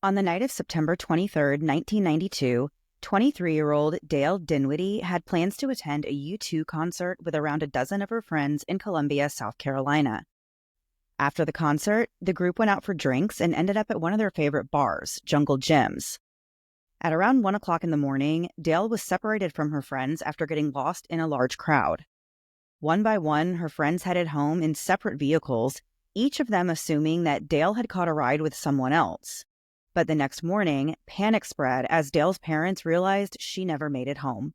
On the night of September 23rd, 1992, 23-year-old Dail Dinwiddie had plans to attend a U2 concert with around a dozen of her friends in Columbia, South Carolina. After the concert, the group went out for drinks and ended up at one of their favorite bars, Jungle Jim's. At around 1 o'clock in the morning, Dail was separated from her friends after getting lost in a large crowd. One by one, her friends headed home in separate vehicles, each of them assuming that Dail had caught a ride with someone else. But the next morning, panic spread as Dail's parents realized she never made it home.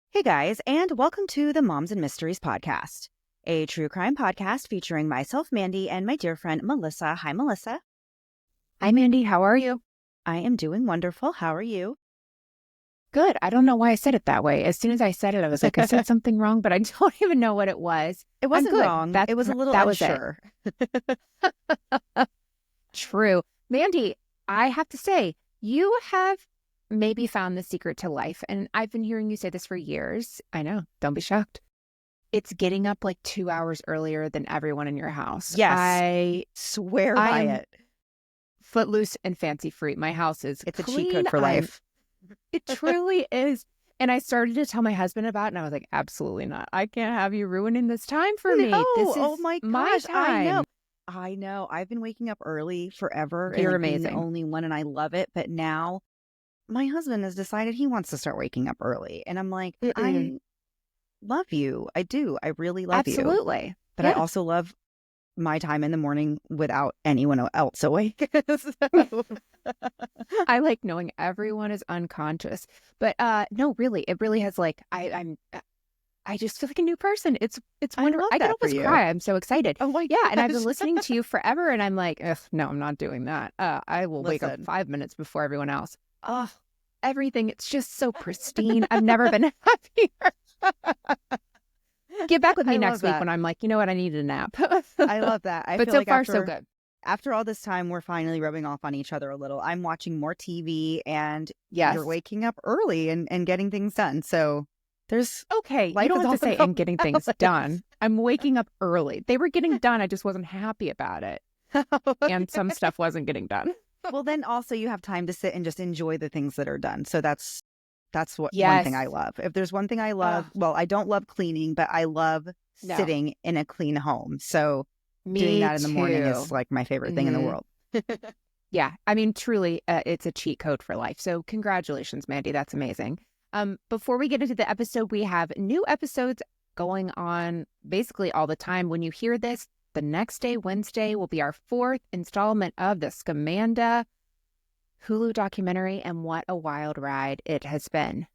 Hey guys, and welcome to the Moms and Mysteries podcast, a true crime podcast featuring myself, Mandy, and my dear friend, Melissa. Hi, Melissa. Hi, Mandy. How are you? I am doing wonderful. How are you? Good. I don't know why I said it that way. As soon as I said it, I was like, I said something wrong, but I don't even know what it was. It wasn't wrong. It was a little unsure. True. Mandy, I have to say, you have maybe found the secret to life. And I've been hearing you say this for years. I know. Don't be shocked. It's getting up like 2 hours earlier than everyone in your house. Yes. I swear by it. Footloose and fancy free. My house is It's clean. a cheat code for life. It truly is. And I started to tell my husband about it, and I was like, absolutely not. I can't have you ruining this time for me. This is oh my gosh, my time. I know. I've been waking up early forever. You're and amazing. Being the only one, and I love it. But now my husband has decided he wants to start waking up early. And I'm like, I love you. I do. I really love you. Absolutely. But I also love my time in the morning without anyone else awake. I like knowing everyone is unconscious. But no, really, it really has like, I just feel like a new person. It's wonderful. I can almost cry. I'm so excited. Oh my God. Yeah, and I've been listening to you forever, and I'm like, no, I'm not doing that. I will wake up 5 minutes before everyone else. Oh, everything. It's just so pristine. I've never been happier. Get back with me next week when I'm like, you know what, I need a nap. I love that. But feel so like far, so good. After all this time, we're finally rubbing off on each other a little. I'm watching more TV, and you're waking up early and getting things done. So there's you don't have to say and getting things done. I'm waking up early. They were getting done. I just wasn't happy about it. And some stuff wasn't getting done. Well, then also you have time to sit and just enjoy the things that are done. So that's what one thing I love. If there's one thing I love, well, I don't love cleaning, but I love sitting in a clean home. So doing that in the morning is like my favorite thing in the world. Yeah. I mean, truly, it's a cheat code for life. So congratulations, Mandy. That's amazing. Before we get into the episode, we have new episodes going on basically all the time. When you hear this, the next day, Wednesday, will be our 4th installment of the Scamanda Hulu documentary, and what a wild ride it has been.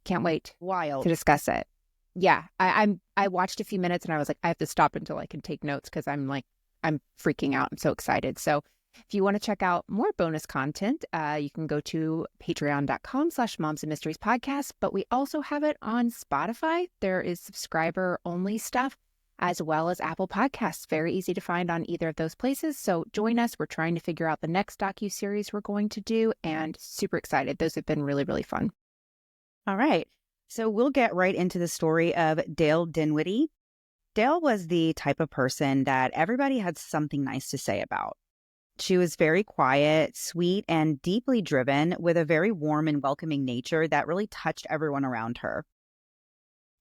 Can't wait to discuss it. Yeah, I watched a few minutes and I was like, I have to stop until I can take notes because I'm freaking out. I'm so excited. So if you want to check out more bonus content, you can go to patreon.com/Moms and Mysteries podcast. But we also have it on Spotify. There is subscriber only stuff, as well as Apple Podcasts. Very easy to find on either of those places. So join us. We're trying to figure out the next docuseries we're going to do, and super excited. Those have been really, really fun. All right. So we'll get right into the story of Dail Dinwiddie. Dail was the type of person that everybody had something nice to say about. She was very quiet, sweet, and deeply driven, with a very warm and welcoming nature that really touched everyone around her.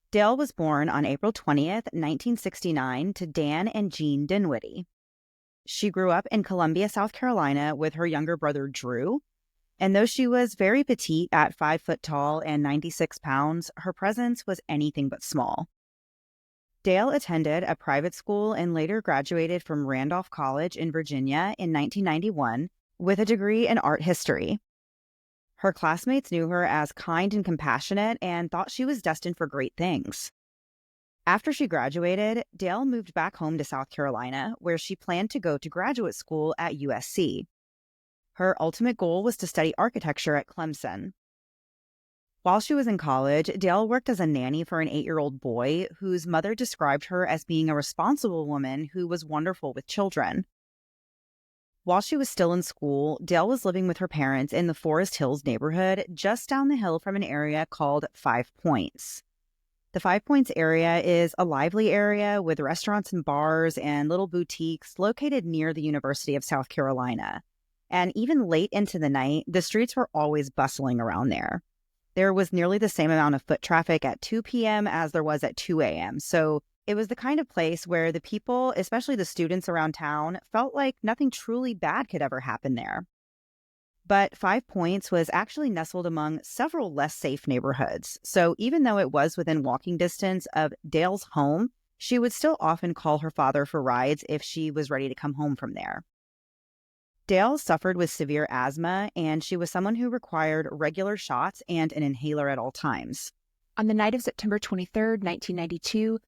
Dail was born on April 20th, 1969, to Dan and Jean Dinwiddie. She grew up in Columbia, South Carolina, with her younger brother, Drew. And though she was very petite at 5 foot tall and 96 pounds, her presence was anything but small. Dail attended a private school and later graduated from Randolph College in Virginia in 1991 with a degree in art history. Her classmates knew her as kind and compassionate and thought she was destined for great things. After she graduated, Dail moved back home to South Carolina, where she planned to go to graduate school at USC. Her ultimate goal was to study architecture at Clemson. While she was in college, Dail worked as a nanny for an 8-year-old boy whose mother described her as being a responsible woman who was wonderful with children. While she was still in school, Dail was living with her parents in the Forest Hills neighborhood just down the hill from an area called 5 Points. The 5 Points area is a lively area with restaurants and bars and little boutiques located near the University of South Carolina. And even late into the night, the streets were always bustling around there. There was nearly the same amount of foot traffic at 2 p.m. as there was at 2 a.m. So it was the kind of place where the people, especially the students around town, felt like nothing truly bad could ever happen there. But Five Points was actually nestled among several less safe neighborhoods. So even though it was within walking distance of Dale's home, she would still often call her father for rides if she was ready to come home from there. Dale suffered with severe asthma, and she was someone who required regular shots and an inhaler at all times. On the night of September 23rd, 1992,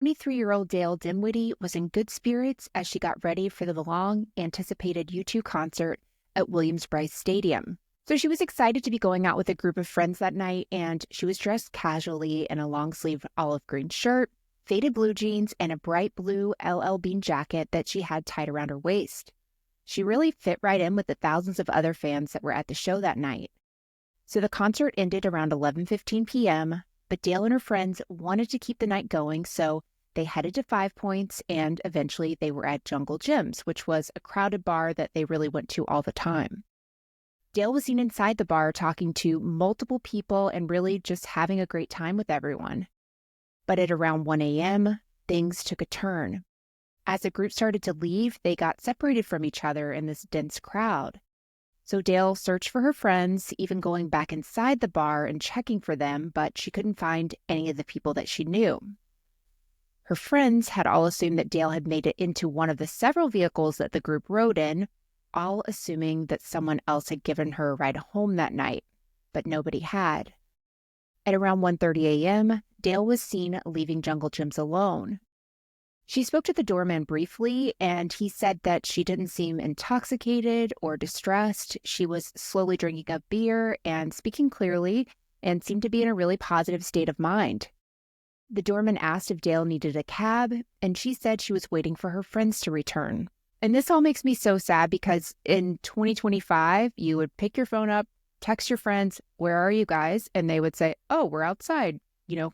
23-year-old Dail Dinwiddie was in good spirits as she got ready for the long-anticipated U2 concert at Williams-Brice Stadium. So she was excited to be going out with a group of friends that night, and she was dressed casually in a long-sleeved olive green shirt, faded blue jeans, and a bright blue LL Bean jacket that she had tied around her waist. She really fit right in with the thousands of other fans that were at the show that night. So the concert ended around 11:15 p.m., but Dail and her friends wanted to keep the night going, so they headed to Five Points, and eventually they were at Jungle Jim's, which was a crowded bar that they really went to all the time. Dail was seen inside the bar talking to multiple people and really just having a great time with everyone. But at around 1 a.m., things took a turn. As the group started to leave, they got separated from each other in this dense crowd. So Dail searched for her friends, even going back inside the bar and checking for them, but she couldn't find any of the people that she knew. Her friends had all assumed that Dail had made it into one of the several vehicles that the group rode in, all assuming that someone else had given her a ride home that night, but nobody had. At around 1:30 a.m., Dail was seen leaving Jungle Jim's alone. She spoke to the doorman briefly, and he said that she didn't seem intoxicated or distressed. She was slowly drinking a beer and speaking clearly and seemed to be in a really positive state of mind. The doorman asked if Dail needed a cab, and she said she was waiting for her friends to return. And this all makes me so sad because in 2025, you would pick your phone up, text your friends, "Where are you guys?" And they would say, "Oh, we're outside,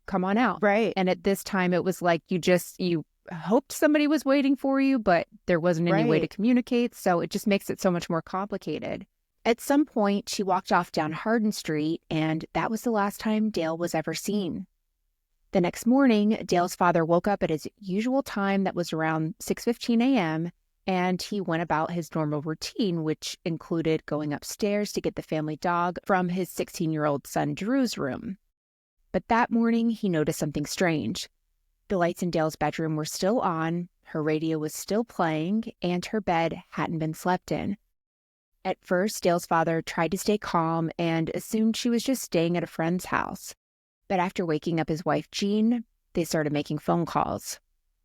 come on out." Right. And at this time, it was like you hoped somebody was waiting for you, but there wasn't any way to communicate. So it just makes it so much more complicated. At some point, she walked off down Hardin Street, and that was the last time Dail was ever seen. The next morning, Dail's father woke up at his usual time, that was around 6:15 a.m., and he went about his normal routine, which included going upstairs to get the family dog from his 16-year-old son Drew's room. But that morning, he noticed something strange. The lights in Dail's bedroom were still on, her radio was still playing, and her bed hadn't been slept in. At first, Dail's father tried to stay calm and assumed she was just staying at a friend's house. But after waking up his wife, Jean, they started making phone calls.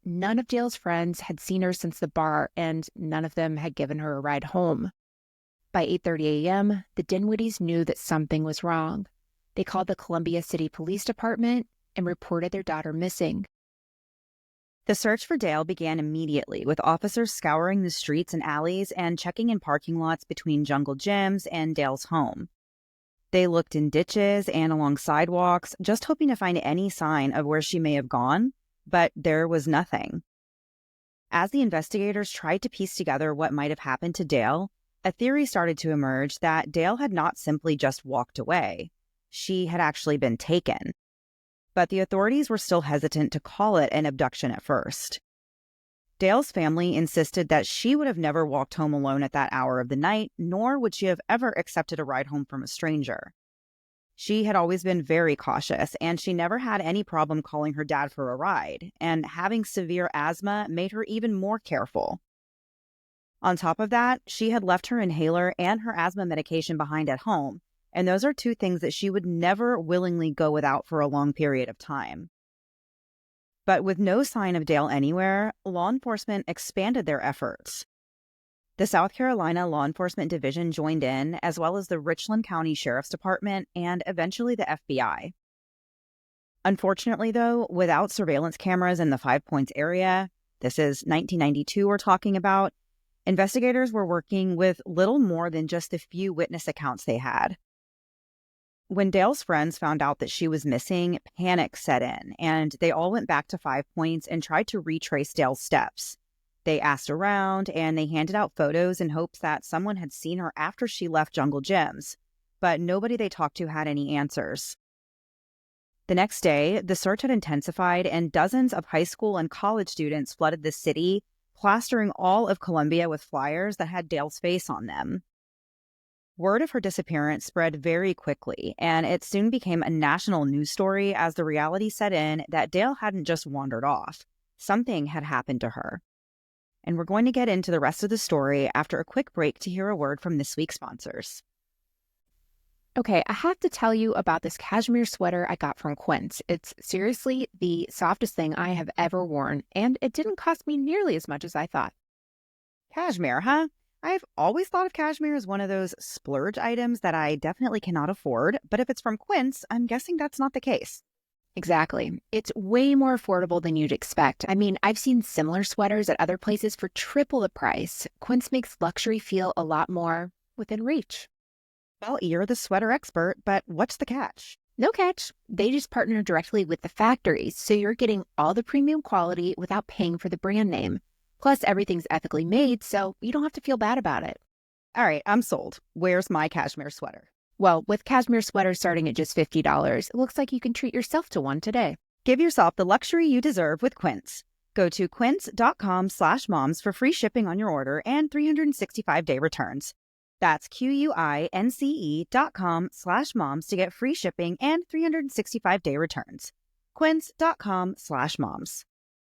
None of Dail's friends had seen her since the bar, and none of them had given her a ride home. By 8:30 a.m., the Dinwiddies knew that something was wrong. They called the Columbia City Police Department and reported their daughter missing. The search for Dail began immediately, with officers scouring the streets and alleys and checking in parking lots between Jungle Jim's and Dail's home. They looked in ditches and along sidewalks, just hoping to find any sign of where she may have gone, but there was nothing. As the investigators tried to piece together what might have happened to Dail, a theory started to emerge that Dail had not simply just walked away. She had actually been taken. But the authorities were still hesitant to call it an abduction at first. Dail's family insisted that she would have never walked home alone at that hour of the night, nor would she have ever accepted a ride home from a stranger. She had always been very cautious, and she never had any problem calling her dad for a ride, and having severe asthma made her even more careful. On top of that, she had left her inhaler and her asthma medication behind at home, and those are two things that she would never willingly go without for a long period of time. But with no sign of Dail anywhere, law enforcement expanded their efforts. The South Carolina Law Enforcement Division joined in, as well as the Richland County Sheriff's Department and eventually the FBI. Unfortunately, though, without surveillance cameras in the Five Points area, this is 1992 we're talking about, investigators were working with little more than just the few witness accounts they had. When Dail's friends found out that she was missing, panic set in, and they all went back to Five Points and tried to retrace Dail's steps. They asked around and they handed out photos in hopes that someone had seen her after she left Jungle Gyms, but nobody they talked to had any answers. The next day, the search had intensified and dozens of high school and college students flooded the city, plastering all of Columbia with flyers that had Dail's face on them. Word of her disappearance spread very quickly, and it soon became a national news story as the reality set in that Dail hadn't just wandered off. Something had happened to her. And we're going to get into the rest of the story after a quick break to hear a word from this week's sponsors. Okay, I have to tell you about this cashmere sweater I got from Quince. It's seriously the softest thing I have ever worn, and it didn't cost me nearly as much as I thought. Cashmere, huh? I've always thought of cashmere as one of those splurge items that I definitely cannot afford, but if it's from Quince, I'm guessing that's not the case. Exactly. It's way more affordable than you'd expect. I mean, I've seen similar sweaters at other places for triple the price. Quince makes luxury feel a lot more within reach. Well, you're the sweater expert, but what's the catch? No catch. They just partner directly with the factories, so you're getting all the premium quality without paying for the brand name. Plus, everything's ethically made, so you don't have to feel bad about it. All right, I'm sold. Where's my cashmere sweater? Well, with cashmere sweaters starting at just $50, it looks like you can treat yourself to one today. Give yourself the luxury you deserve with Quince. Go to quince.com/moms for free shipping on your order and 365-day returns. That's QUINCE.com/moms to get free shipping and 365-day returns. Quince.com/moms.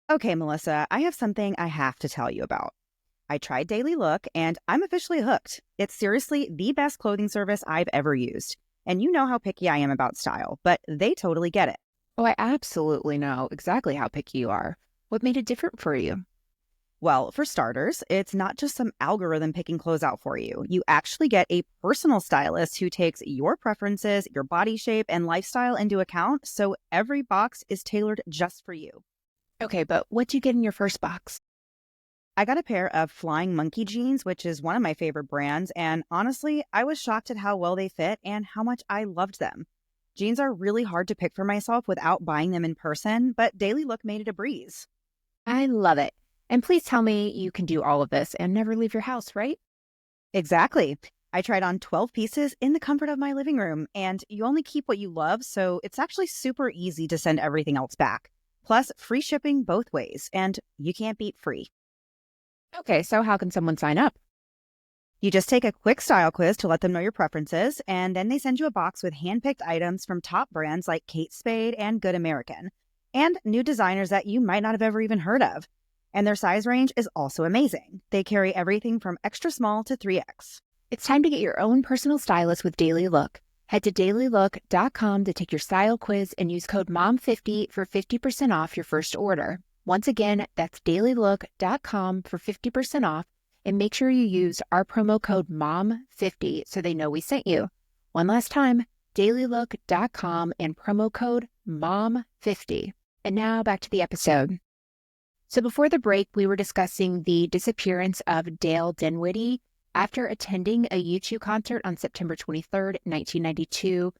Okay, Melissa, I have something I have to tell you about. I tried Daily Look, and I'm officially hooked. It's seriously the best clothing service I've ever used. And you know how picky I am about style, but they totally get it. Oh, I absolutely know exactly how picky you are. What made it different for you? Well, for starters, it's not just some algorithm picking clothes out for you. You actually get a personal stylist who takes your preferences, your body shape, and lifestyle into account, so every box is tailored just for you. Okay, but what'd you get in your first box? I got a pair of Flying Monkey jeans, which is one of my favorite brands, and honestly, I was shocked at how well they fit and how much I loved them. Jeans are really hard to pick for myself without buying them in person, but Daily Look made it a breeze. I love it. And please tell me you can do all of this and never leave your house, right? Exactly. I tried on 12 pieces in the comfort of my living room, and you only keep what you love, so it's actually super easy to send everything else back. Plus, free shipping both ways, and you can't beat free. Okay, so how can someone sign up? You just take a quick style quiz to let them know your preferences, and then they send you a box with hand-picked items from top brands like Kate Spade and Good American, and new designers that you might not have ever even heard of. And their size range is also amazing. They carry everything from extra small to 3X. It's time to get your own personal stylist with Daily Look. Head to dailylook.com to take your style quiz and use code MOM50 for 50% off your first order. Once again, that's dailylook.com for 50% off, and make sure you use our promo code MOM50 so they know we sent you. One last time, dailylook.com and promo code MOM50. And now back to the episode. So before the break, we were discussing the disappearance of Dail Dinwiddie after attending a U2 concert on September 23rd, 1992.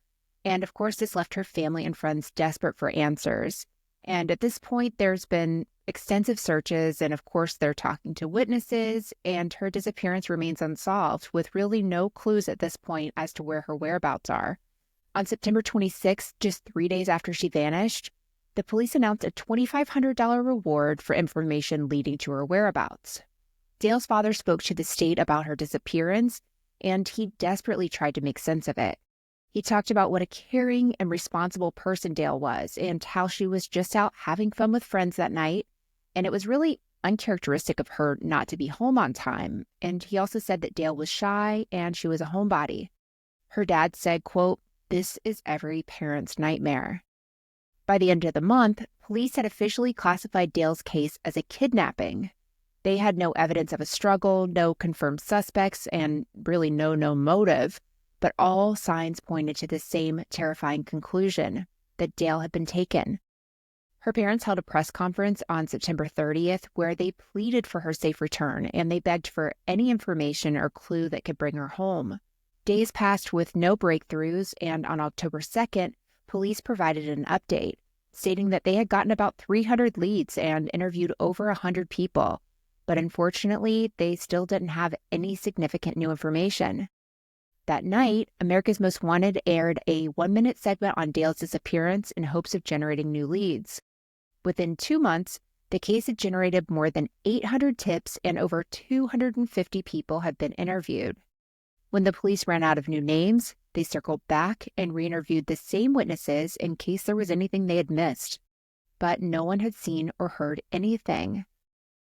And of course, this left her family and friends desperate for answers. And at this point, there's been extensive searches, and of course, they're talking to witnesses, and her disappearance remains unsolved, with really no clues at this point as to where her whereabouts are. On September 26th, just 3 days after she vanished, the police announced a $2,500 reward for information leading to her whereabouts. Dail's father spoke to the state about her disappearance, and he desperately tried to make sense of it. He talked about what a caring and responsible person Dail was and how she was just out having fun with friends that night, and it was really uncharacteristic of her not to be home on time. And he also said that Dail was shy and she was a homebody. Her dad said, quote, "This is every parent's nightmare." By the end of the month, police had officially classified Dail's case as a kidnapping. They had no evidence of a struggle, no confirmed suspects, and really no known motive, but all signs pointed to the same terrifying conclusion, that Dail had been taken. Her parents held a press conference on September 30th where they pleaded for her safe return, and they begged for any information or clue that could bring her home. Days passed with no breakthroughs, and on October 2nd, police provided an update, stating that they had gotten about 300 leads and interviewed over 100 people. But unfortunately, they still didn't have any significant new information. That night, America's Most Wanted aired a 1-minute segment on Dail's disappearance in hopes of generating new leads. Within 2 months, the case had generated more than 800 tips and over 250 people had been interviewed. When the police ran out of new names, they circled back and re-interviewed the same witnesses in case there was anything they had missed. But no one had seen or heard anything.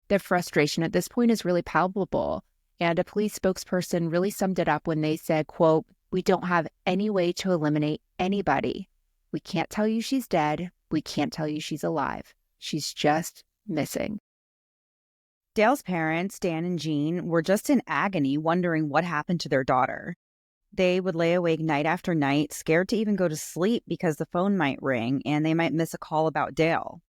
The frustration at this point is really palpable, and a police spokesperson really summed it up when they said, quote, "We don't have any way to eliminate anybody. We can't tell you she's dead. We can't tell you she's alive. She's just missing." Dale's parents, Dan and Jean, were just in agony wondering what happened to their daughter. They would lay awake night after night, scared to even go to sleep because the phone might ring and they might miss a call about Dale.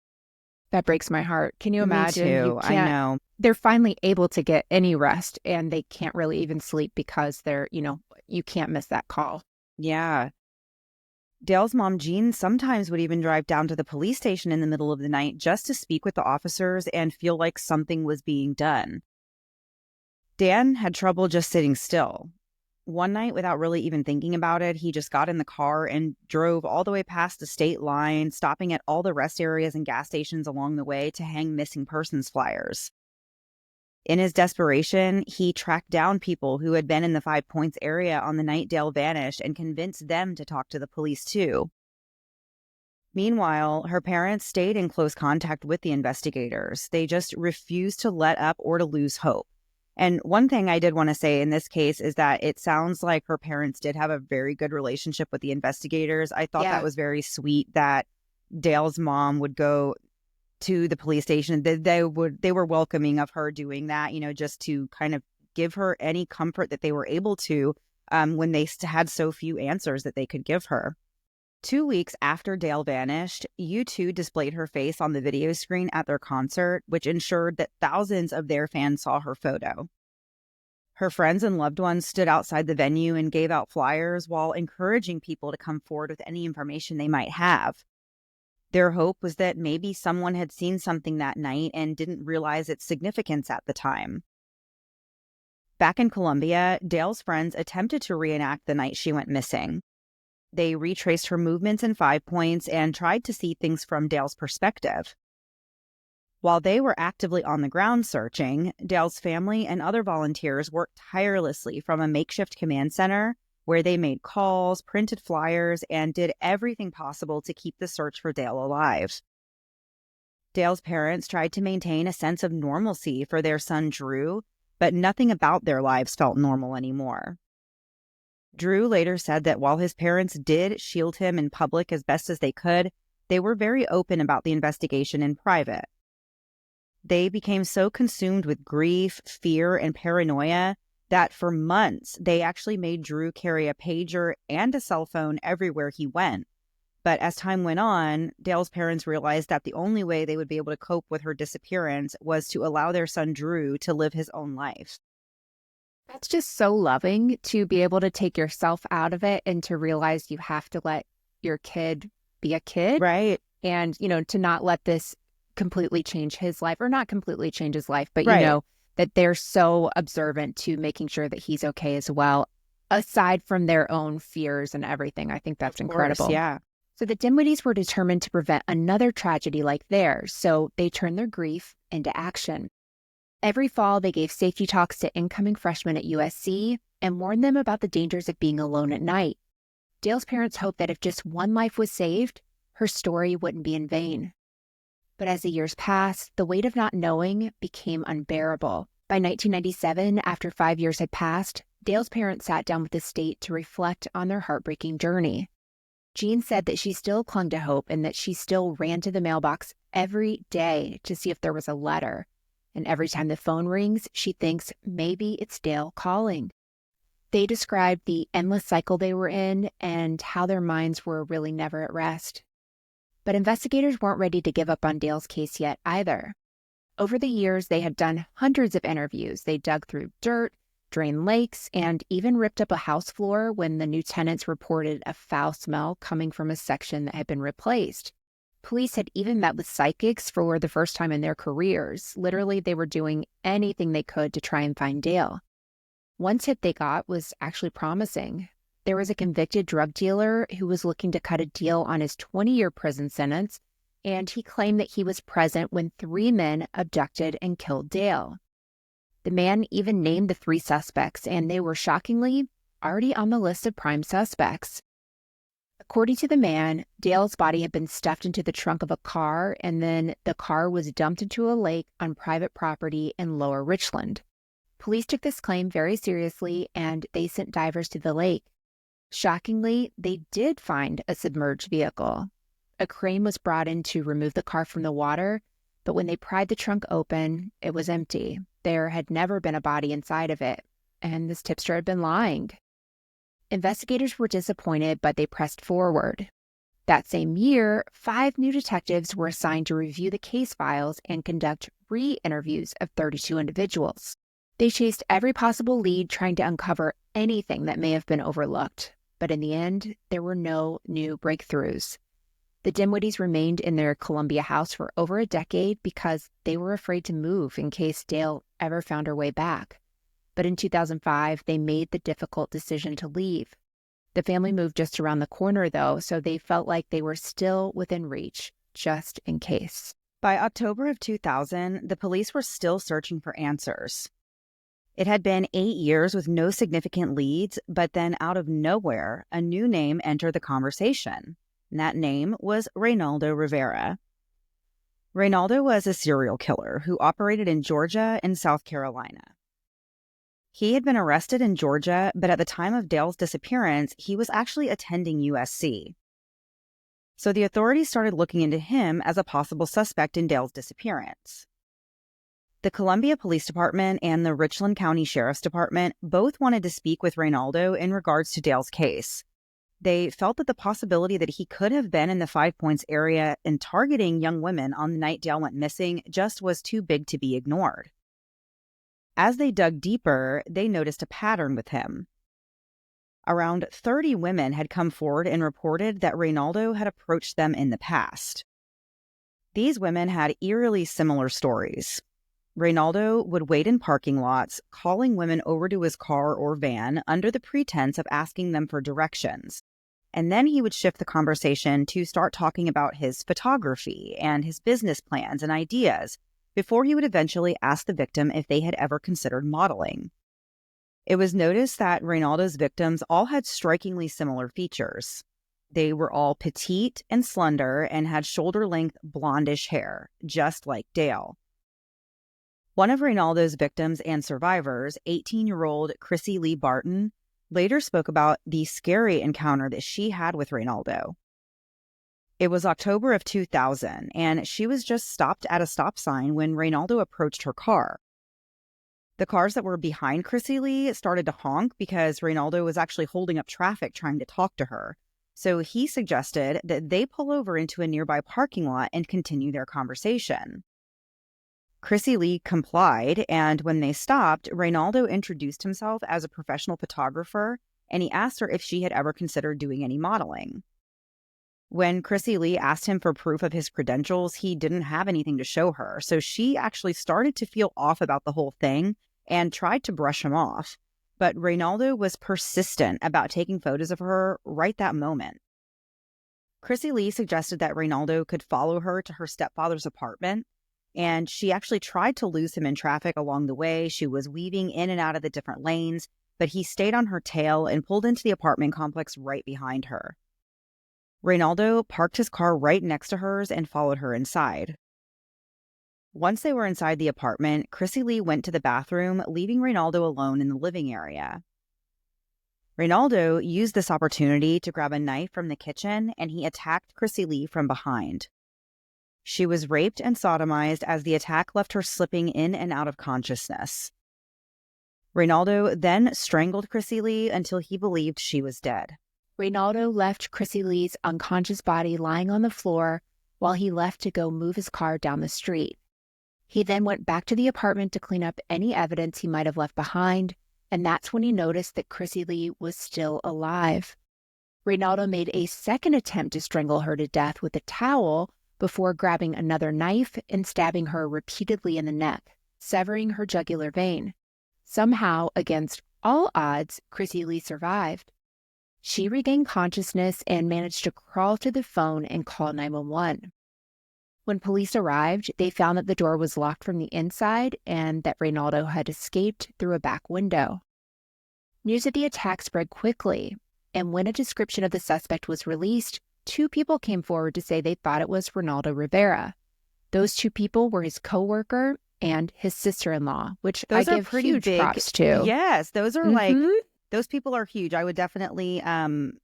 That breaks my heart. Can you imagine? Me too. I know. They're finally able to get any rest and they can't really even sleep because you can't miss that call. Yeah. Dale's mom, Jean, sometimes would even drive down to the police station in the middle of the night just to speak with the officers and feel like something was being done. Dan had trouble just sitting still. One night, without really even thinking about it, he just got in the car and drove all the way past the state line, stopping at all the rest areas and gas stations along the way to hang missing persons flyers. In his desperation, he tracked down people who had been in the 5 Points area on the night Dale vanished and convinced them to talk to the police too. Meanwhile, her parents stayed in close contact with the investigators. They just refused to let up or to lose hope. And one thing I did want to say in this case is that it sounds like her parents did have a very good relationship with the investigators. I thought that was very sweet that Dale's mom would go to the police station. They were welcoming of her doing that, just to kind of give her any comfort that they were able to when they had so few answers that they could give her. 2 weeks after Dale vanished, U2 displayed her face on the video screen at their concert, which ensured that thousands of their fans saw her photo. Her friends and loved ones stood outside the venue and gave out flyers while encouraging people to come forward with any information they might have. Their hope was that maybe someone had seen something that night and didn't realize its significance at the time. Back in Colombia, Dale's friends attempted to reenact the night she went missing. They retraced her movements in 5 Points and tried to see things from Dale's perspective. While they were actively on the ground searching, Dale's family and other volunteers worked tirelessly from a makeshift command center where they made calls, printed flyers, and did everything possible to keep the search for Dale alive. Dale's parents tried to maintain a sense of normalcy for their son Drew, but nothing about their lives felt normal anymore. Drew later said that while his parents did shield him in public as best as they could, they were very open about the investigation in private. They became so consumed with grief, fear, and paranoia that for months they actually made Drew carry a pager and a cell phone everywhere he went. But as time went on, Dale's parents realized that the only way they would be able to cope with her disappearance was to allow their son Drew to live his own life. That's just so loving to be able to take yourself out of it and to realize you have to let your kid be a kid. Right. And, to not let this completely change his life, or not completely change his life, but, that they're so observant to making sure that he's okay as well, aside from their own fears and everything. I think that's incredible. Yeah. So the Dinwiddies were determined to prevent another tragedy like theirs, so they turned their grief into action. Every fall, they gave safety talks to incoming freshmen at USC and warned them about the dangers of being alone at night. Dale's parents hoped that if just one life was saved, her story wouldn't be in vain. But as the years passed, the weight of not knowing became unbearable. By 1997, after 5 years had passed, Dale's parents sat down with the state to reflect on their heartbreaking journey. Jean said that she still clung to hope and that she still ran to the mailbox every day to see if there was a letter. And every time the phone rings, she thinks maybe it's Dale calling. They described the endless cycle they were in and how their minds were really never at rest. But investigators weren't ready to give up on Dale's case yet either. Over the years, they had done hundreds of interviews. They dug through dirt, drained lakes, and even ripped up a house floor when the new tenants reported a foul smell coming from a section that had been replaced. Police had even met with psychics for the first time in their careers. Literally, they were doing anything they could to try and find Dail. One tip they got was actually promising. There was a convicted drug dealer who was looking to cut a deal on his 20-year prison sentence, and he claimed that he was present when 3 men abducted and killed Dail. The man even named the 3 suspects, and they were shockingly already on the list of prime suspects. According to the man, Dail's body had been stuffed into the trunk of a car, and then the car was dumped into a lake on private property in Lower Richland. Police took this claim very seriously, and they sent divers to the lake. Shockingly, they did find a submerged vehicle. A crane was brought in to remove the car from the water, but when they pried the trunk open, it was empty. There had never been a body inside of it, and this tipster had been lying. Investigators were disappointed, but they pressed forward. That same year, 5 new detectives were assigned to review the case files and conduct re-interviews of 32 individuals. They chased every possible lead, trying to uncover anything that may have been overlooked. But in the end, there were no new breakthroughs. The Dinwiddies remained in their Columbia house for over a decade because they were afraid to move in case Dail ever found her way back. But in 2005, they made the difficult decision to leave. The family moved just around the corner, though, so they felt like they were still within reach, just in case. By October of 2000, the police were still searching for answers. It had been 8 years with no significant leads, but then out of nowhere, a new name entered the conversation. And that name was Reynaldo Rivera. Reynaldo was a serial killer who operated in Georgia and South Carolina. He had been arrested in Georgia, but at the time of Dail's disappearance, he was actually attending USC. So the authorities started looking into him as a possible suspect in Dail's disappearance. The Columbia Police Department and the Richland County Sheriff's Department both wanted to speak with Reynaldo in regards to Dail's case. They felt that the possibility that he could have been in the 5 Points area and targeting young women on the night Dail went missing just was too big to be ignored. As they dug deeper, they noticed a pattern with him. Around 30 women had come forward and reported that Reynaldo had approached them in the past. These women had eerily similar stories. Reynaldo would wait in parking lots, calling women over to his car or van under the pretense of asking them for directions. And then he would shift the conversation to start talking about his photography and his business plans and ideas before he would eventually ask the victim if they had ever considered modeling. It was noticed that Reynaldo's victims all had strikingly similar features. They were all petite and slender and had shoulder-length blondish hair, just like Dail. One of Reynaldo's victims and survivors, 18-year-old Chrissy Lee Barton, later spoke about the scary encounter that she had with Reynaldo. It was October of 2000, and she was just stopped at a stop sign when Reynaldo approached her car. The cars that were behind Chrissy Lee started to honk because Reynaldo was actually holding up traffic trying to talk to her. So he suggested that they pull over into a nearby parking lot and continue their conversation. Chrissy Lee complied, and when they stopped, Reynaldo introduced himself as a professional photographer, and he asked her if she had ever considered doing any modeling. When Chrissy Lee asked him for proof of his credentials, he didn't have anything to show her, so she actually started to feel off about the whole thing and tried to brush him off. But Reynaldo was persistent about taking photos of her right that moment. Chrissy Lee suggested that Reynaldo could follow her to her stepfather's apartment, and she actually tried to lose him in traffic along the way. She was weaving in and out of the different lanes, but he stayed on her tail and pulled into the apartment complex right behind her. Reynaldo parked his car right next to hers and followed her inside. Once they were inside the apartment, Chrissy Lee went to the bathroom, leaving Reynaldo alone in the living area. Reynaldo used this opportunity to grab a knife from the kitchen, and he attacked Chrissy Lee from behind. She was raped and sodomized as the attack left her slipping in and out of consciousness. Reynaldo then strangled Chrissy Lee until he believed she was dead. Reynaldo left Chrissy Lee's unconscious body lying on the floor while he left to go move his car down the street. He then went back to the apartment to clean up any evidence he might have left behind, and that's when he noticed that Chrissy Lee was still alive. Reynaldo made a second attempt to strangle her to death with a towel, before grabbing another knife and stabbing her repeatedly in the neck, severing her jugular vein. Somehow, against all odds, Chrissy Lee survived. She regained consciousness and managed to crawl to the phone and call 911. When police arrived, they found that the door was locked from the inside and that Reynaldo had escaped through a back window. News of the attack spread quickly, and when a description of the suspect was released, 2 people came forward to say they thought it was Reynaldo Rivera. Those 2 people were his coworker and his sister-in-law, which Those I are give pretty huge big props to. Yes, those are like, those people are huge. I would definitely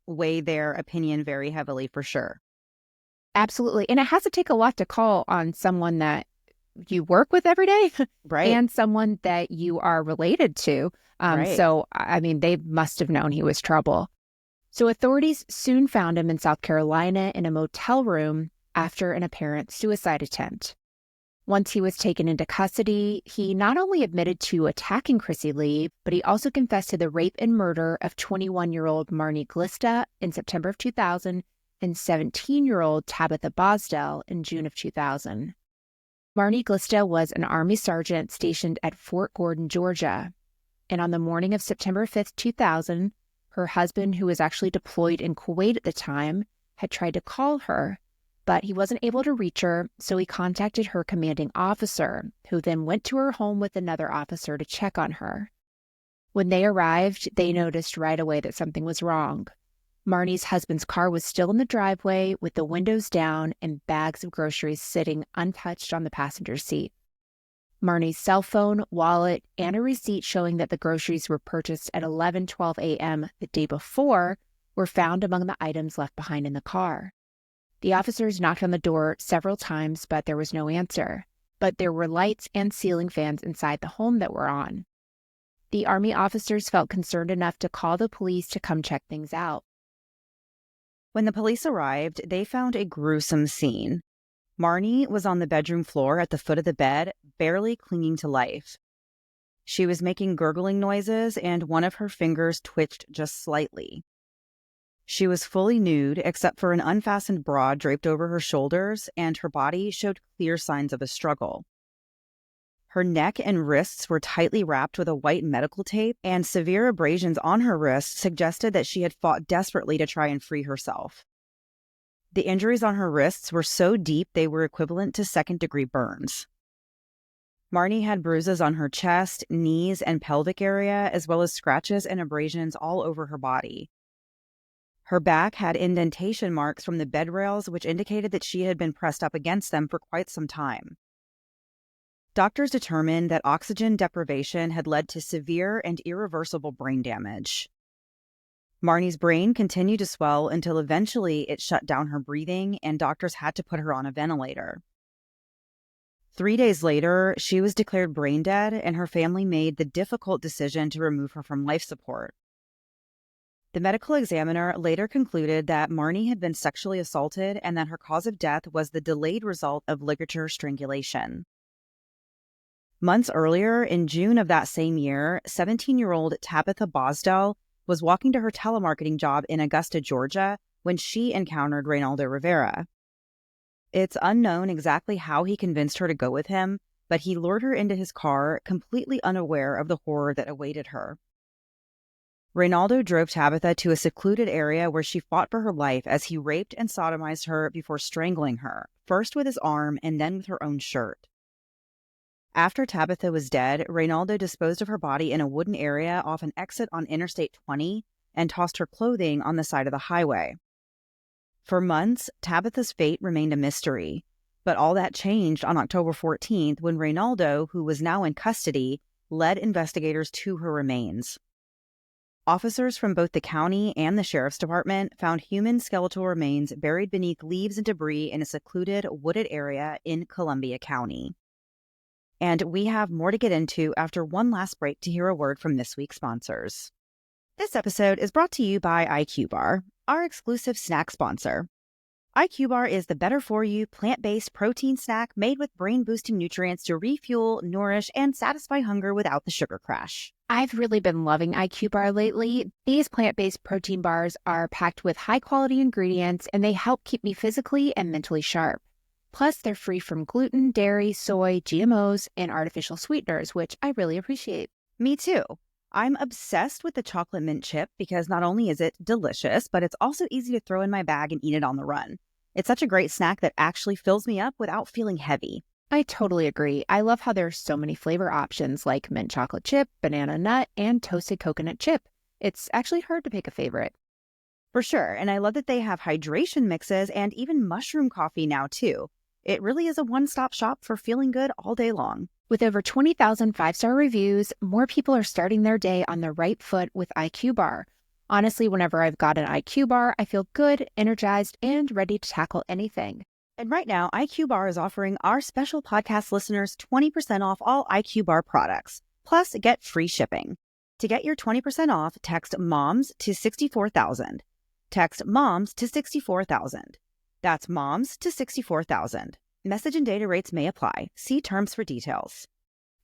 weigh their opinion very heavily for sure. Absolutely. And it has to take a lot to call on someone that you work with every day, Right. and someone that you are related to. Right. So, I mean, they must have known he was trouble. So authorities soon found him in South Carolina in a motel room after an apparent suicide attempt. Once he was taken into custody, he not only admitted to attacking Chrissy Lee, but he also confessed to the rape and murder of 21-year-old Marnie Glista in September of 2000 and 17-year-old Tabitha Bosdell in June of 2000. Marnie Glista was an Army sergeant stationed at Fort Gordon, Georgia. And on the morning of September 5th, 2000, her husband, who was actually deployed in Kuwait at the time, had tried to call her, but he wasn't able to reach her, so he contacted her commanding officer, who then went to her home with another officer to check on her. When they arrived, they noticed right away that something was wrong. Marnie's husband's car was still in the driveway with the windows down and bags of groceries sitting untouched on the passenger seat. Marnie's cell phone, wallet, and a receipt showing that the groceries were purchased at 11:12 a.m. the day before were found among the items left behind in the car. The officers knocked on the door several times, but there was no answer. But there were lights and ceiling fans inside the home that were on. The Army officers felt concerned enough to call the police to come check things out. When the police arrived, they found a gruesome scene. Marnie was on the bedroom floor at the foot of the bed, barely clinging to life. She was making gurgling noises, and one of her fingers twitched just slightly. She was fully nude, except for an unfastened bra draped over her shoulders, and her body showed clear signs of a struggle. Her neck and wrists were tightly wrapped with a white medical tape, and severe abrasions on her wrists suggested that she had fought desperately to try and free herself. The injuries on her wrists were so deep they were equivalent to second-degree burns. Marnie had bruises on her chest, knees, and pelvic area, as well as scratches and abrasions all over her body. Her back had indentation marks from the bed rails, which indicated that she had been pressed up against them for quite some time. Doctors determined that oxygen deprivation had led to severe and irreversible brain damage. Marnie's brain continued to swell until eventually it shut down her breathing, and doctors had to put her on a ventilator. 3 days later, she was declared brain dead, and her family made the difficult decision to remove her from life support. The medical examiner later concluded that Marnie had been sexually assaulted and that her cause of death was the delayed result of ligature strangulation. Months earlier, in June of that same year, 17-year-old Tabitha Bosdell was walking to her telemarketing job in Augusta, Georgia, when she encountered Reynaldo Rivera. It's unknown exactly how he convinced her to go with him, but he lured her into his car, completely unaware of the horror that awaited her. Reynaldo drove Tabitha to a secluded area where she fought for her life as he raped and sodomized her before strangling her, first with his arm and then with her own shirt. After Tabitha was dead, Reynaldo disposed of her body in a wooden area off an exit on Interstate 20 and tossed her clothing on the side of the highway. For months, Tabitha's fate remained a mystery, but all that changed on October 14th when Reynaldo, who was now in custody, led investigators to her remains. Officers from both the county and the sheriff's department found human skeletal remains buried beneath leaves and debris in a secluded, wooded area in Columbia County. And we have more to get into after one last break to hear a word from this week's sponsors. This episode is brought to you by IQ Bar, our exclusive snack sponsor. IQ Bar is the better-for-you, plant-based protein snack made with brain-boosting nutrients to refuel, nourish, and satisfy hunger without the sugar crash. I've really been loving IQ Bar lately. These plant-based protein bars are packed with high-quality ingredients, and they help keep me physically and mentally sharp. Plus, they're free from gluten, dairy, soy, GMOs, and artificial sweeteners, which I really appreciate. Me too. I'm obsessed with the chocolate mint chip because not only is it delicious, but it's also easy to throw in my bag and eat it on the run. It's such a great snack that actually fills me up without feeling heavy. I totally agree. I love how there's so many flavor options like mint chocolate chip, banana nut, and toasted coconut chip. It's actually hard to pick a favorite. For sure. And I love that they have hydration mixes and even mushroom coffee now, too. It really is a one-stop shop for feeling good all day long. With over 20,000 five-star reviews, more people are starting their day on the right foot with IQ Bar. Honestly, whenever I've got an IQ Bar, I feel good, energized, and ready to tackle anything. And right now, IQ Bar is offering our special podcast listeners 20% off all IQ Bar products. Plus, get free shipping. To get your 20% off, text MOMS to 64,000. Text MOMS to 64,000. That's MOMS to 64,000. Message and data rates may apply. See terms for details.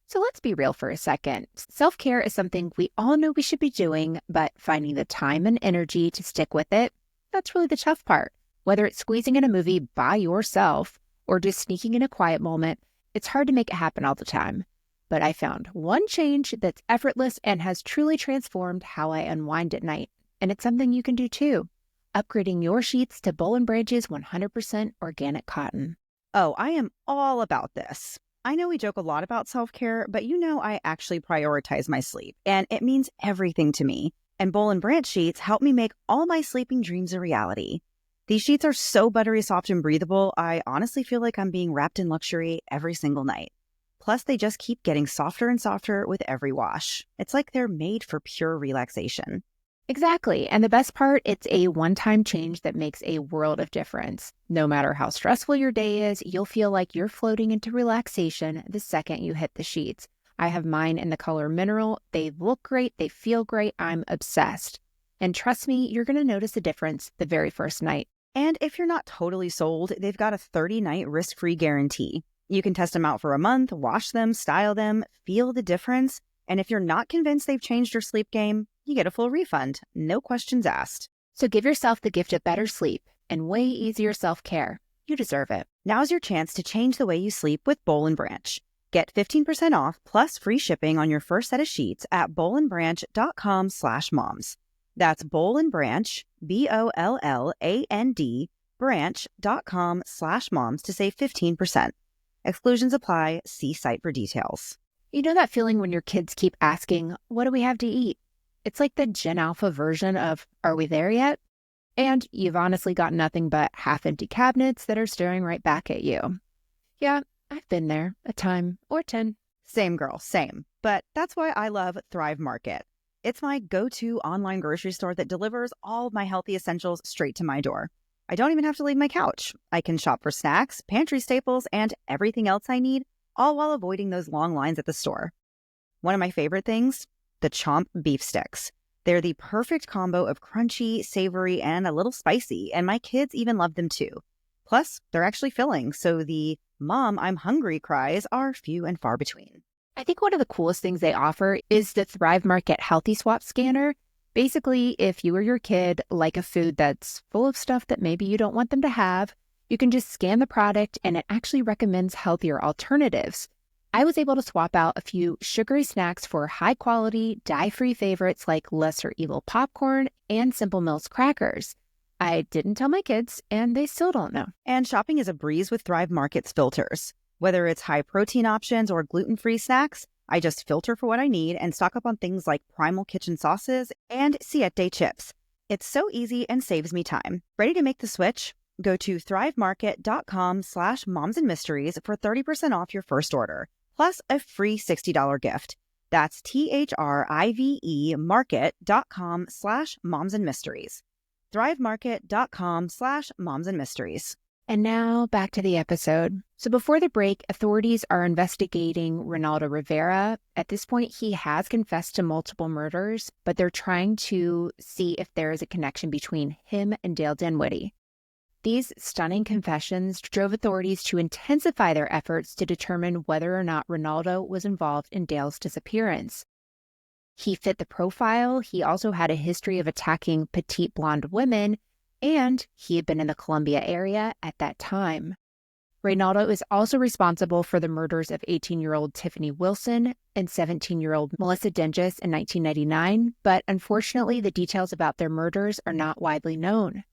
So let's be real for a second. Self-care is something we all know we should be doing, but finding the time and energy to stick with it, that's really the tough part. Whether it's squeezing in a movie by yourself or just sneaking in a quiet moment, it's hard to make it happen all the time. But I found one change that's effortless and has truly transformed how I unwind at night. And it's something you can do too. Upgrading your sheets to Boll & Branch's 100% organic cotton. Oh, I am all about this. I know we joke a lot about self-care, but you know I actually prioritize my sleep, and it means everything to me. And Boll & Branch sheets help me make all my sleeping dreams a reality. These sheets are so buttery soft and breathable, I honestly feel like I'm being wrapped in luxury every single night. Plus, they just keep getting softer and softer with every wash. It's like they're made for pure relaxation. Exactly. And the best part, it's a one-time change that makes a world of difference. No matter how stressful your day is, you'll feel like you're floating into relaxation the second you hit the sheets. I have mine in the color mineral. They look great. They feel great. I'm obsessed. And trust me, you're going to notice a difference the very first night. And if you're not totally sold, they've got a 30-night risk-free guarantee. You can test them out for a month, wash them, style them, feel the difference. And if you're not convinced they've changed your sleep game, you get a full refund. No questions asked. So give yourself the gift of better sleep and way easier self-care. You deserve it. Now's your chance to change the way you sleep with Boll & Branch. Get 15% off plus free shipping on your first set of sheets at bollandbranch.com/moms. That's Boll & Branch, BOLLAND, branch.com/moms to save 15%. Exclusions apply. See site for details. You know that feeling when your kids keep asking, what do we have to eat? It's like the Gen Alpha version of, are we there yet? And you've honestly got nothing but half-empty cabinets that are staring right back at you. Yeah, I've been there a time or 10. Same girl, same. But that's why I love Thrive Market. It's my go-to online grocery store that delivers all of my healthy essentials straight to my door. I don't even have to leave my couch. I can shop for snacks, pantry staples, and everything else I need, all while avoiding those long lines at the store. One of my favorite things? The Chomp beef sticks. They're the perfect combo of crunchy, savory, and a little spicy, and my kids even love them too. Plus, they're actually filling, so the "Mom, I'm hungry" cries are few and far between. I think one of the coolest things they offer is the Thrive Market Healthy Swap scanner. Basically, if you or your kid like a food that's full of stuff that maybe you don't want them to have, you can just scan the product and it actually recommends healthier alternatives. I was able to swap out a few sugary snacks for high-quality, dye-free favorites like Lesser Evil popcorn and Simple Mills crackers. I didn't tell my kids, and they still don't know. And shopping is a breeze with Thrive Market's filters. Whether it's high-protein options or gluten-free snacks, I just filter for what I need and stock up on things like Primal Kitchen sauces and Siete chips. It's so easy and saves me time. Ready to make the switch? Go to thrivemarket.com/momsandmysteries for 30% off your first order, plus a free $60 gift. That's THRIVE market.com/momsandmysteries. thrivemarket.com/momsandmysteries. And now back to the episode. So before the break, authorities are investigating Ronaldo Rivera. At this point, he has confessed to multiple murders, but they're trying to see if there is a connection between him and Dail Dinwiddie. These stunning confessions drove authorities to intensify their efforts to determine whether or not Ronaldo was involved in Dail's disappearance. He fit the profile. He also had a history of attacking petite blonde women, and he had been in the Columbia area at that time. Reynaldo is also responsible for the murders of 18-year-old Tiffany Wilson and 17-year-old Melissa Dinges in 1999, but unfortunately, the details about their murders are not widely known.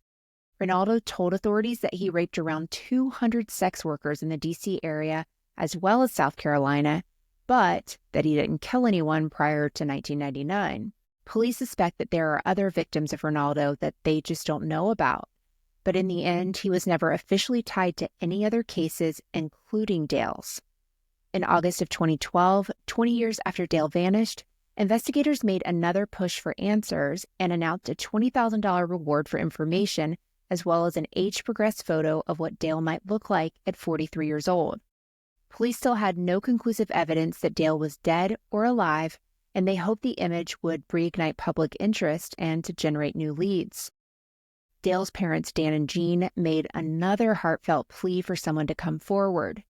Reynaldo told authorities that he raped around 200 sex workers in the D.C. area as well as South Carolina, but that he didn't kill anyone prior to 1999. Police suspect that there are other victims of Reynaldo that they just don't know about. But in the end, he was never officially tied to any other cases, including Dail's. In August of 2012, 20 years after Dail vanished, investigators made another push for answers and announced a $20,000 reward for information, as well as an age-progressed photo of what Dail might look like at 43 years old. Police still had no conclusive evidence that Dail was dead or alive, and they hoped the image would reignite public interest and to generate new leads. Dail's parents, Dan and Jean, made another heartfelt plea for someone to come forward.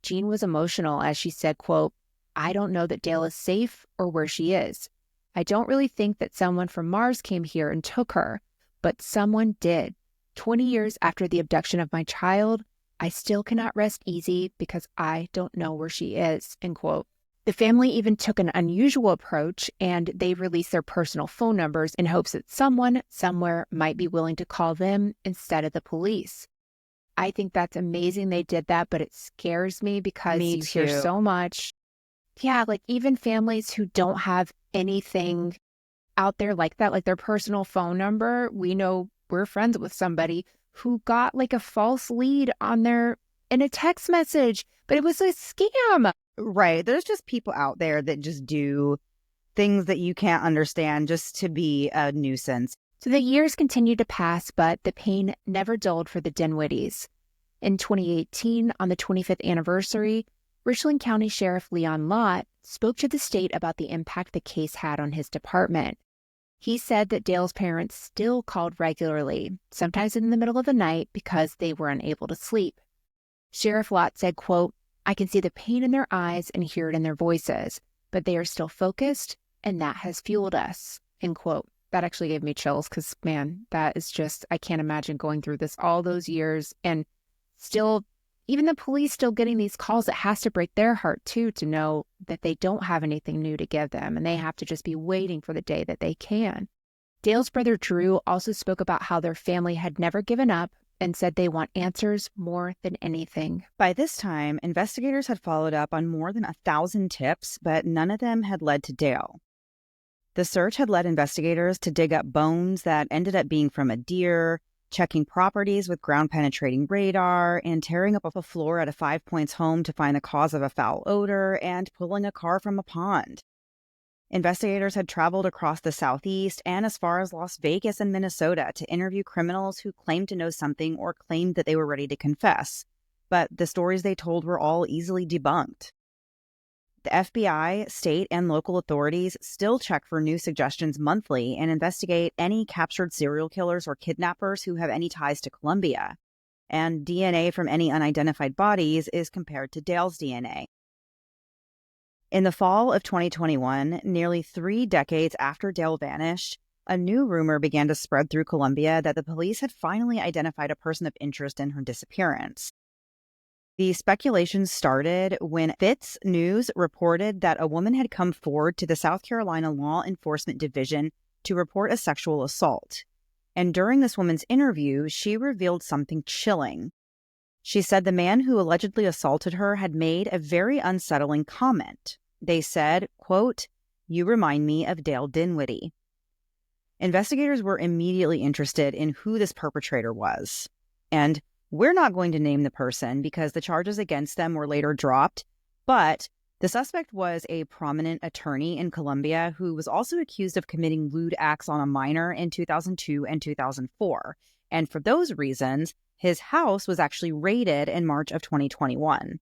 Jean was emotional as she said, quote, "I don't know that Dail is safe or where she is. I don't really think that someone from Mars came here and took her, but someone did. 20 years after the abduction of my child, I still cannot rest easy because I don't know where she is," end quote. The family even took an unusual approach, and they released their personal phone numbers in hopes that someone somewhere might be willing to call them instead of the police. I think that's amazing they did that, but it scares me because you hear so much. Yeah, like even families who don't have anything out there like that, like their personal phone number. We know we're friends with somebody who got like a false lead on in a text message, but it was a scam. Right. There's just people out there that just do things that you can't understand just to be a nuisance. So the years continued to pass, but the pain never dulled for the Dinwiddies. In 2018, on the 25th anniversary, Richland County Sheriff Leon Lott spoke to the state about the impact the case had on his department. He said that Dail's parents still called regularly, sometimes in the middle of the night because they were unable to sleep. Sheriff Lott said, quote, "I can see the pain in their eyes and hear it in their voices, but they are still focused, and that has fueled us," end quote. That actually gave me chills because, man, that is just, I can't imagine going through this all those years and still, even the police still getting these calls. It has to break their heart, too, to know that they don't have anything new to give them, and they have to just be waiting for the day that they can. Dail's brother Drew also spoke about how their family had never given up and said they want answers more than anything. By this time, investigators had followed up on more than 1,000 tips, but none of them had led to Dail. The search had led investigators to dig up bones that ended up being from a deer, checking properties with ground-penetrating radar, and tearing up a floor at a Five Points home to find the cause of a foul odor, and pulling a car from a pond. Investigators had traveled across the Southeast and as far as Las Vegas and Minnesota to interview criminals who claimed to know something or claimed that they were ready to confess, but the stories they told were all easily debunked. The FBI, state, and local authorities still check for new suggestions monthly and investigate any captured serial killers or kidnappers who have any ties to Colombia. And DNA from any unidentified bodies is compared to Dail's DNA. In the fall of 2021, nearly 3 decades after Dail vanished, a new rumor began to spread through Colombia that the police had finally identified a person of interest in her disappearance. The speculation started when Fitz News reported that a woman had come forward to the South Carolina Law Enforcement Division to report a sexual assault. And during this woman's interview, she revealed something chilling. She said the man who allegedly assaulted her had made a very unsettling comment. They said, quote, "You remind me of Dail Dinwiddie." Investigators were immediately interested in who this perpetrator was. And we're not going to name the person because the charges against them were later dropped, but the suspect was a prominent attorney in Colombia who was also accused of committing lewd acts on a minor in 2002 and 2004. And for those reasons, his house was actually raided in March of 2021.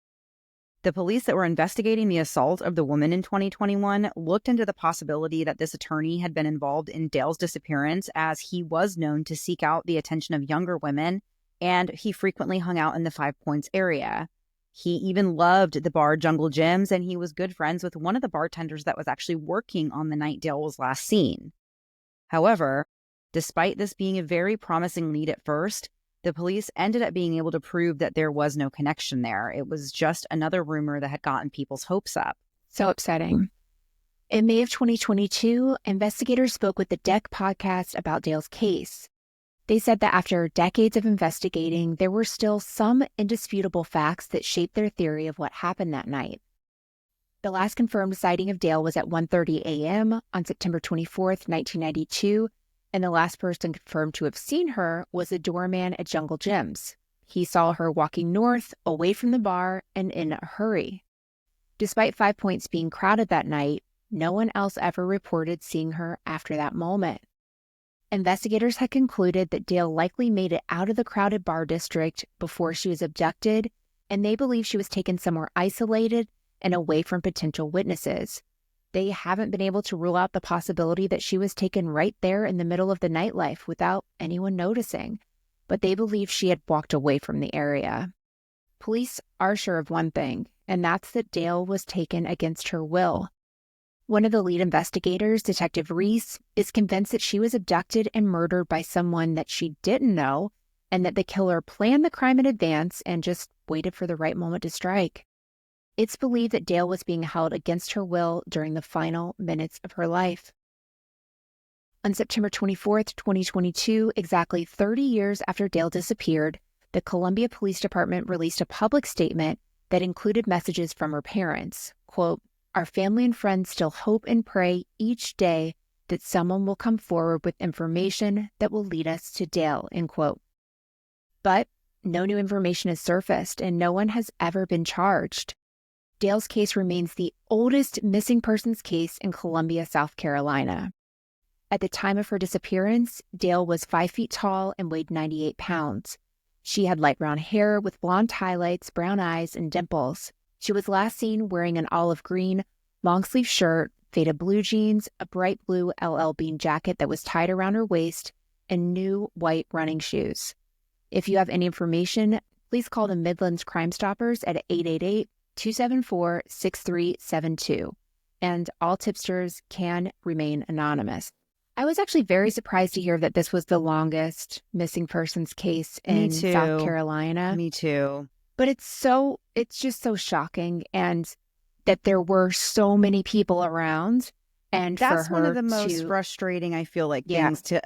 The police that were investigating the assault of the woman in 2021 looked into the possibility that this attorney had been involved in Dail's disappearance, as he was known to seek out the attention of younger women, and he frequently hung out in the Five Points area. He even loved the bar Jungle Gyms, and he was good friends with one of the bartenders that was actually working on the night Dail was last seen. However, despite this being a very promising lead at first, The police ended up being able to prove that there was no connection there. It was just another rumor that had gotten people's hopes up. So upsetting. In May of 2022, investigators spoke with the Deck podcast about Dail's case. They said that after decades of investigating, there were still some indisputable facts that shaped their theory of what happened that night. The last confirmed sighting of Dail was at 1:30 a.m. on September 24th, 1992, and the last person confirmed to have seen her was a doorman at Jungle Gyms. He saw her walking north, away from the bar, and in a hurry. Despite Five Points being crowded that night, no one else ever reported seeing her after that moment. Investigators had concluded that Dail likely made it out of the crowded bar district before she was abducted, and they believe she was taken somewhere isolated and away from potential witnesses. They haven't been able to rule out the possibility that she was taken right there in the middle of the nightlife without anyone noticing, but they believe she had walked away from the area. Police are sure of one thing, and that's that Dail was taken against her will. One of the lead investigators, Detective Reese, is convinced that she was abducted and murdered by someone that she didn't know, and that the killer planned the crime in advance and just waited for the right moment to strike. It's believed that Dail was being held against her will during the final minutes of her life. On September 24th, 2022, exactly 30 years after Dail disappeared, the Columbia Police Department released a public statement that included messages from her parents. Quote, "Our family and friends still hope and pray each day that someone will come forward with information that will lead us to Dail," end quote. But no new information has surfaced and no one has ever been charged. Dail's case remains the oldest missing persons case in Columbia, South Carolina. At the time of her disappearance, Dail was 5 feet tall and weighed 98 pounds. She had light brown hair with blonde highlights, brown eyes, and dimples. She was last seen wearing an olive green, long-sleeve shirt, faded blue jeans, a bright blue LL Bean jacket that was tied around her waist, and new white running shoes. If you have any information, please call the Midlands Crime Stoppers at 888-274-6372, and all tipsters can remain anonymous. I was actually very surprised to hear that this was the longest missing persons case in South Carolina. Me too. But it's just so shocking, and that there were so many people around. And that's for one her of the most frustrating, I feel like, things to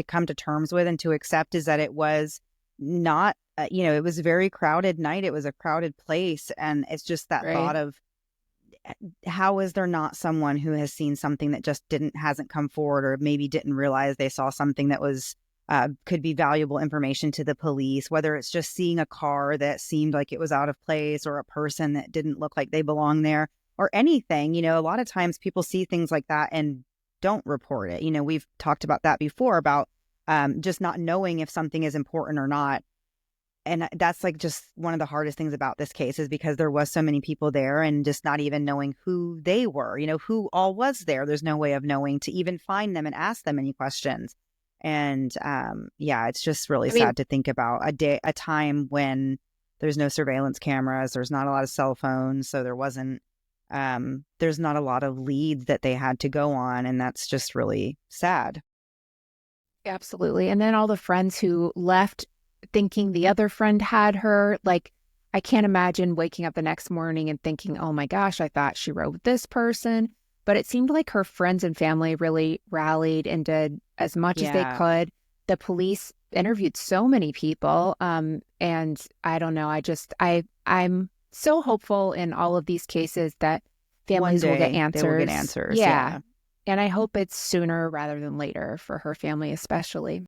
come to terms with and to accept is that it was not, it was a very crowded night. It was a crowded place. And it's just that thought of, how is there not someone who has seen something that just hasn't come forward, or maybe didn't realize they saw something that was could be valuable information to the police, whether it's just seeing a car that seemed like it was out of place, or a person that didn't look like they belong there, or anything. A lot of times people see things like that and don't report it. We've talked about that before, about just not knowing if something is important or not. And that's like just one of the hardest things about this case, is because there was so many people there and just not even knowing who they were, who all was there. There's no way of knowing to even find them and ask them any questions. And it's just really sad to think about a time when there's no surveillance cameras, there's not a lot of cell phones, so there's not a lot of leads that they had to go on, and that's just really sad. Absolutely. And then all the friends who left thinking the other friend had her, like, I can't imagine waking up the next morning and thinking, oh my gosh, I thought she rode with this person. But it seemed like her friends and family really rallied and did as much as they could. The police interviewed so many people. And I don't know, I'm so hopeful in all of these cases that families will get answers. They will get answers. Yeah. And I hope it's sooner rather than later for her family especially.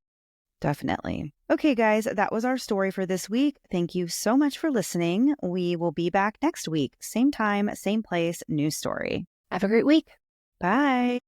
Definitely. Okay, guys, that was our story for this week. Thank you so much for listening. We will be back next week. Same time, same place, new story. Have a great week. Bye.